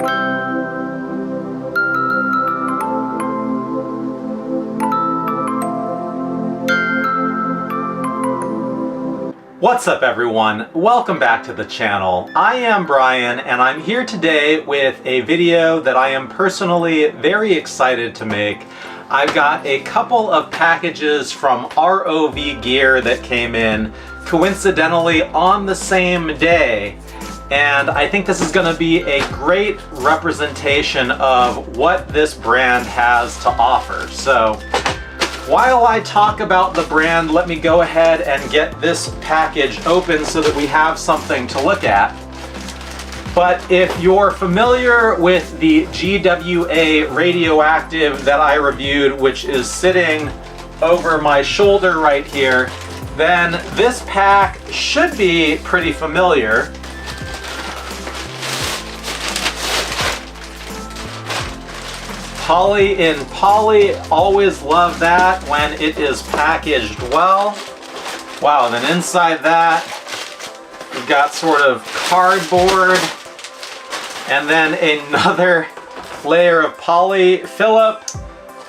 What's up everyone? Welcome back to the channel. I am Brian and I'm here today with a video that I am personally very excited to make. I've got a couple of packages from ROV Gear that came in coincidentally on the same day, and I think this is going to be a great representation of what this brand has to offer. So while I talk about the brand, let me go ahead and get this package open so that we have something to look at. But if you're familiar with the GWA Radioactive that I reviewed, which is sitting over my shoulder right here, then this pack should be pretty familiar. Poly in poly, always love that when it is packaged well. Wow, and then inside that, we've got sort of cardboard, and then another layer of poly. Philip,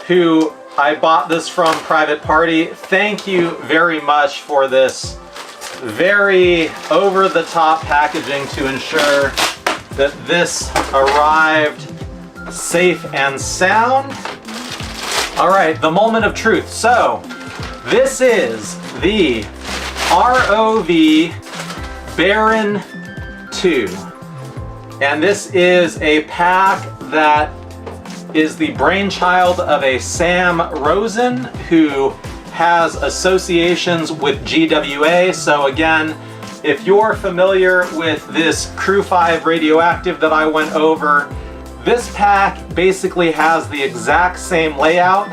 who I bought this from Private Party, thank you very much for this very over-the-top packaging to ensure that this arrived safe and sound. All right, the moment of truth. So this is the ROV Baron 2, and this is a pack that is the brainchild of a Sam Rosen who has associations with GWA. So again, if you're familiar with this Crew 5 Radioactive that I went over, this pack basically has the exact same layout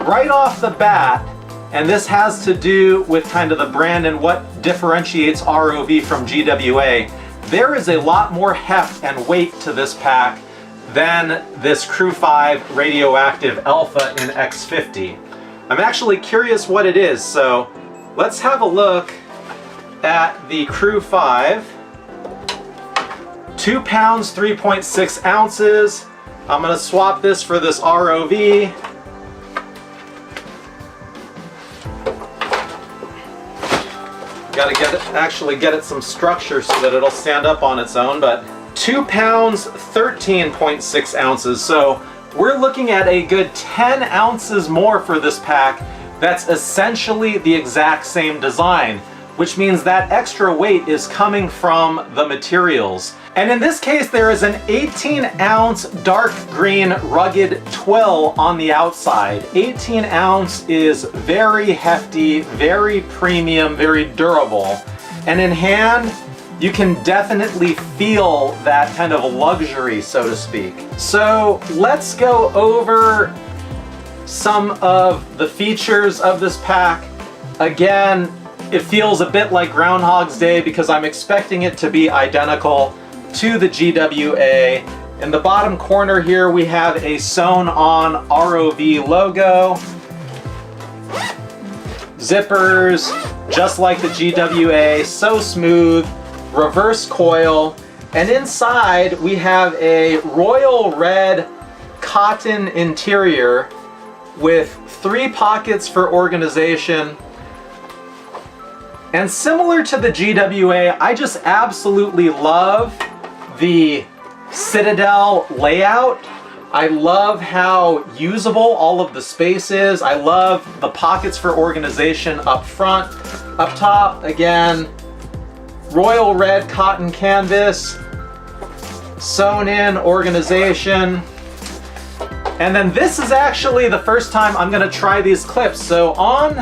right off the bat, and this has to do with kind of the brand and what differentiates ROV from GWA. There is a lot more heft and weight to this pack than this Crew 5 Radioactive Alpha in X50. I'm actually curious what it is, so let's have a look at the Crew 5. 2 pounds, 3.6 ounces. I'm going to swap this for this ROV. Got to actually get it some structure so that it'll stand up on its own, but 2 pounds, 13.6 ounces. So we're looking at a good 10 ounces more for this pack. That's essentially the exact same design, which means that extra weight is coming from the materials. And in this case, there is an 18-ounce dark green rugged twill on the outside. 18 ounce is very hefty, very premium, very durable. And in hand, you can definitely feel that kind of luxury, so to speak. So let's go over some of the features of this pack. Again, it feels a bit like Groundhog's Day because I'm expecting it to be identical to the GWA. In the bottom corner here we have a sewn on ROV logo. Zippers, just like the GWA, so smooth. Reverse coil, and inside we have a royal red cotton interior with 3 pockets for organization. And similar to the GWA, I just absolutely love the Citadel layout. I love how usable all of the space is. I love the pockets for organization up front. Up top, again, royal red cotton canvas, sewn in organization. And then this is actually the first time I'm gonna try these clips. So on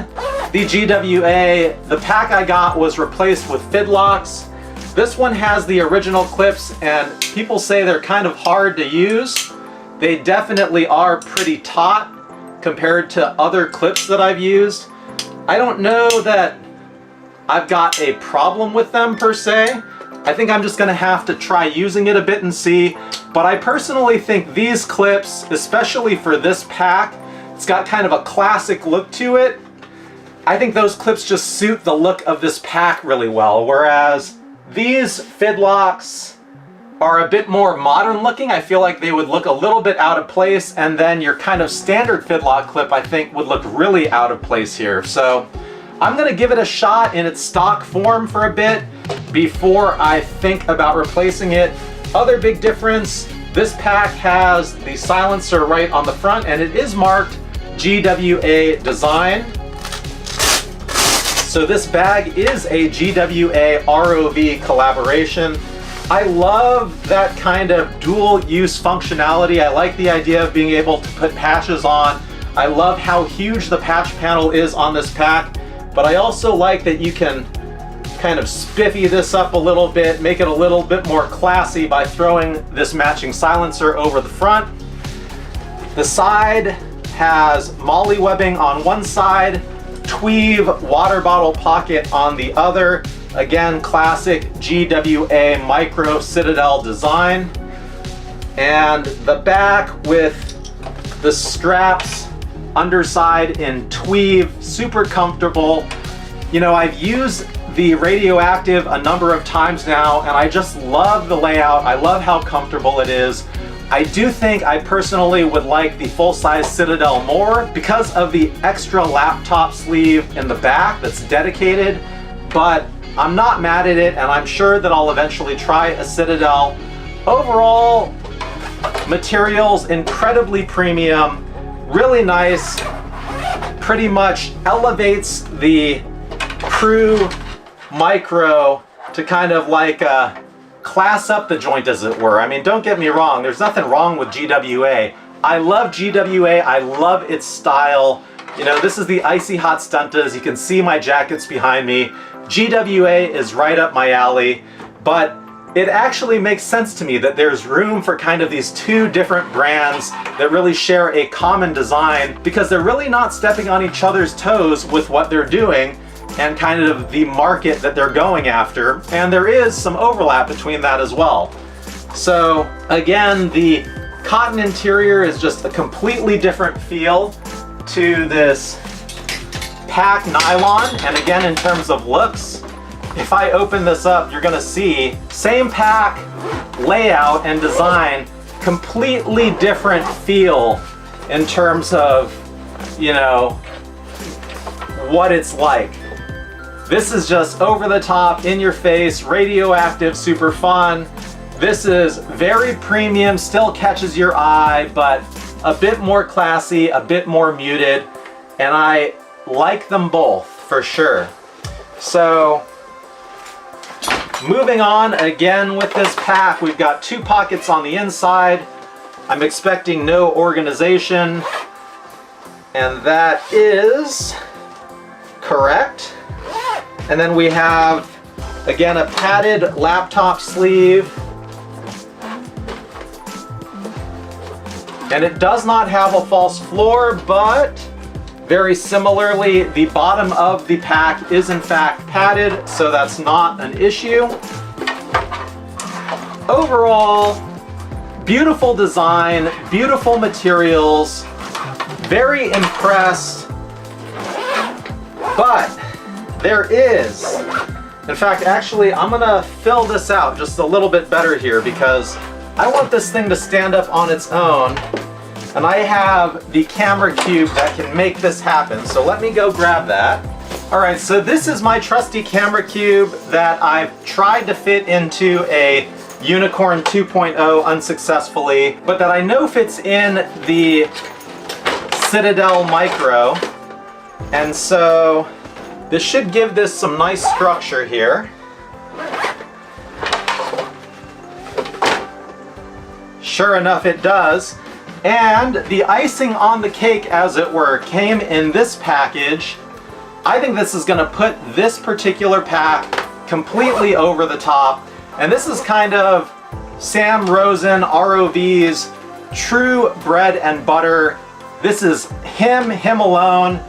the GWA, the pack I got was replaced with fidlocks. This one has the original clips, and people say they're kind of hard to use. They definitely are pretty taut compared to other clips that I've used. I don't know that I've got a problem with them per se. I think I'm just gonna have to try using it a bit and see. But I personally think these clips, especially for this pack, it's got kind of a classic look to it. I think those clips just suit the look of this pack really well, whereas these fidlocks are a bit more modern looking. I feel like they would look a little bit out of place, and then your kind of standard fidlock clip I think would look really out of place here. So I'm gonna give it a shot in its stock form for a bit before I think about replacing it. Other big difference, this pack has the silencer right on the front, and it is marked GWA design. So this bag is a GWA ROV collaboration. I love that kind of dual use functionality. I like the idea of being able to put patches on. I love how huge the patch panel is on this pack, but I also like that you can kind of spiffy this up a little bit, make it a little bit more classy by throwing this matching silencer over the front. The side has MOLLE webbing on one side, tweave water bottle pocket on the other. Again, classic GWA Micro Citadel design. And the back with the straps, underside in tweave, super comfortable. You know, I've used the Radioactive a number of times now, and I just love the layout. I love how comfortable it is. I do think I personally would like the full-size Citadel more because of the extra laptop sleeve in the back that's dedicated, but I'm not mad at it, and I'm sure that I'll eventually try a Citadel. Overall, materials incredibly premium, really nice, pretty much elevates the Crew Micro to kind of like class up the joint, as it were. I mean, don't get me wrong, there's nothing wrong with GWA. I love GWA, I love its style. You know, this is the Icy Hot Stuntas. You can see my jackets behind me. GWA is right up my alley, but it actually makes sense to me that there's room for kind of these two different brands that really share a common design, because they're really not stepping on each other's toes with what they're doing and kind of the market that they're going after, and there is some overlap between that as well. So again, the cotton interior is just a completely different feel to this pack nylon, and again, in terms of looks, if I open this up, you're gonna see same pack layout and design, completely different feel in terms of, you know, what it's like. This is just over the top, in your face, Radioactive, super fun. This is very premium, still catches your eye, but a bit more classy, a bit more muted, and I like them both for sure. So moving on again with this pack, we've got two pockets on the inside. I'm expecting no organization, and that is correct. And then we have, again, a padded laptop sleeve. And it does not have a false floor, but very similarly, the bottom of the pack is in fact padded, so that's not an issue. Overall, beautiful design, beautiful materials, very impressed, but there is, in fact, actually, I'm gonna fill this out just a little bit better here because I want this thing to stand up on its own, and I have the camera cube that can make this happen. So let me go grab that. All right, so this is my trusty camera cube that I've tried to fit into a Unicorn 2.0 unsuccessfully, but that I know fits in the Citadel Micro. And so this should give this some nice structure here. Sure enough, it does. And the icing on the cake, as it were, came in this package. I think this is gonna put this particular pack completely over the top. And this is kind of Sam Rosen, ROV's true bread and butter. This is him alone.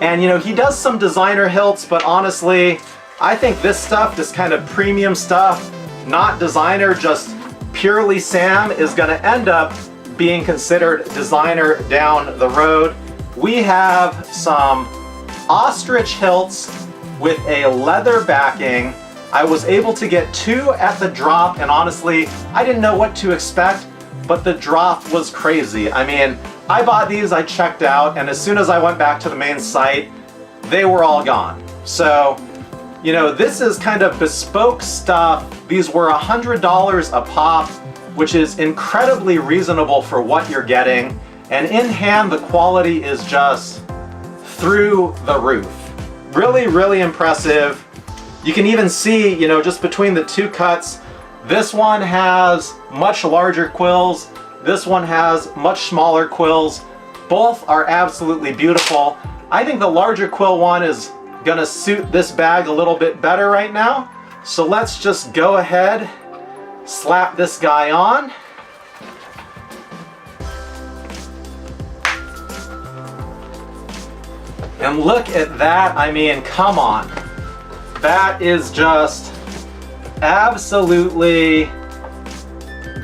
And you know, he does some designer hilts, but honestly, I think this stuff, this kind of premium stuff, not designer, just purely Sam, is gonna end up being considered designer down the road. We have some ostrich hilts with a leather backing. I was able to get 2 at the drop, and honestly, I didn't know what to expect, but the drop was crazy. I mean, I bought these, I checked out, and as soon as I went back to the main site, they were all gone. So, you know, this is kind of bespoke stuff. These were $100 a pop, which is incredibly reasonable for what you're getting. And in hand, the quality is just through the roof. Really, really impressive. You can even see, you know, just between the 2 cuts, this one has much larger quills. This one has much smaller quills. Both are absolutely beautiful. I think the larger quill one is gonna suit this bag a little bit better right now. So let's just go ahead, slap this guy on. And look at that, I mean, come on. That is just absolutely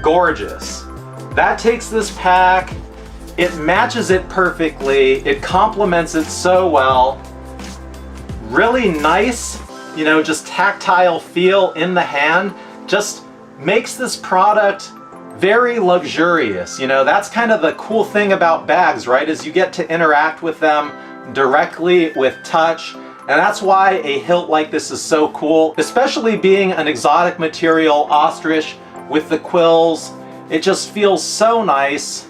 gorgeous. That takes this pack, it matches it perfectly, it complements it so well. Really nice, you know, just tactile feel in the hand, just makes this product very luxurious. You know, that's kind of the cool thing about bags, right? Is you get to interact with them directly with touch. And that's why a hilt like this is so cool, especially being an exotic material ostrich with the quills. It just feels so nice.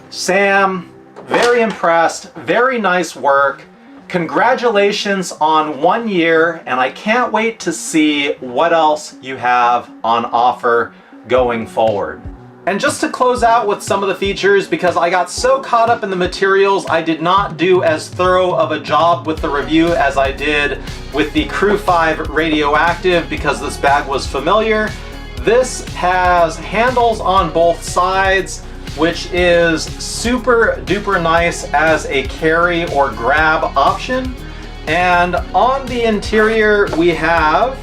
Sam, very impressed, very nice work. Congratulations on 1 year, and I can't wait to see what else you have on offer going forward. And just to close out with some of the features, because I got so caught up in the materials, I did not do as thorough of a job with the review as I did with the Crew 5 Radioactive, because this bag was familiar. This has handles on both sides, which is super duper nice as a carry or grab option. And on the interior we have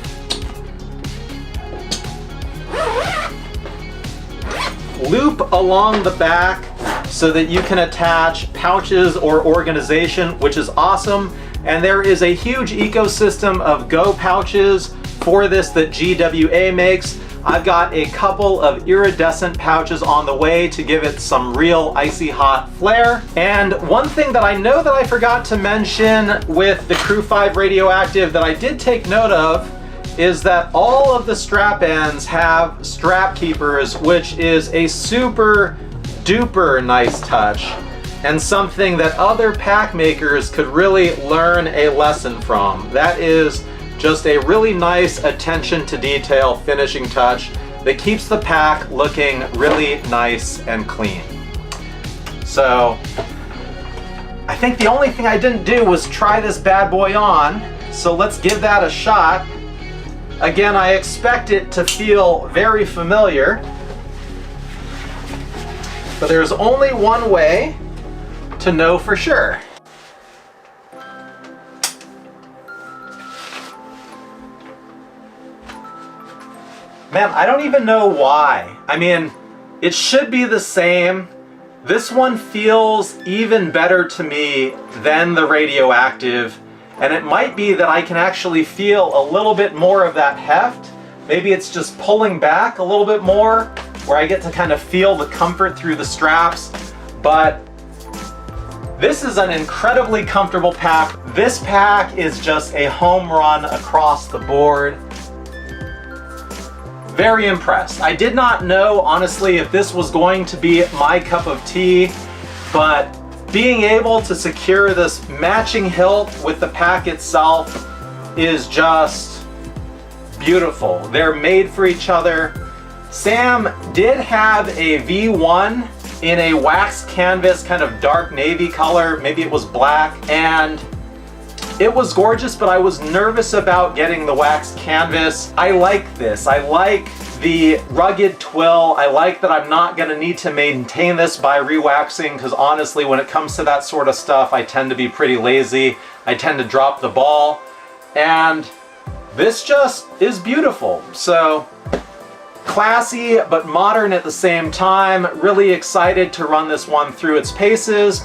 loop along the back so that you can attach pouches or organization, which is awesome. And there is a huge ecosystem of Go pouches for this that GWA makes. I've got a couple of iridescent pouches on the way to give it some real icy hot flair. And one thing that I know that I forgot to mention with the Crew 5 Radioactive that I did take note of is that all of the strap ends have strap keepers, which is a super duper nice touch and something that other pack makers could really learn a lesson from. That is just a really nice attention to detail finishing touch that keeps the pack looking really nice and clean. So I think the only thing I didn't do was try this bad boy on, so let's give that a shot. Again, I expect it to feel very familiar, but there's only one way to know for sure. Man, I don't even know why. I mean, it should be the same. This one feels even better to me than the Radioactive. And it might be that I can actually feel a little bit more of that heft. Maybe it's just pulling back a little bit more, where I get to kind of feel the comfort through the straps. But this is an incredibly comfortable pack. This pack is just a home run across the board. Very impressed. I did not know, honestly, if this was going to be my cup of tea, but being able to secure this matching hilt with the pack itself is just beautiful. They're made for each other. Sam did have a V1 in a wax canvas, kind of dark navy color, maybe it was black, and it was gorgeous, but I was nervous about getting the wax canvas. I like this. I like the rugged twill. I like that I'm not gonna need to maintain this by rewaxing, because honestly, when it comes to that sort of stuff, I tend to be pretty lazy. I tend to drop the ball, and this just is beautiful. So classy, but modern at the same time. Really excited to run this one through its paces.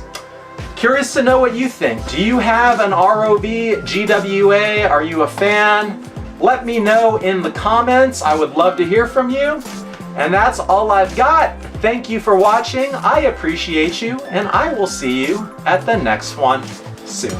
Curious to know what you think. Do you have an ROV GWA? Are you a fan? Let me know in the comments. I would love to hear from you. And that's all I've got. Thank you for watching. I appreciate you, and I will see you at the next one soon.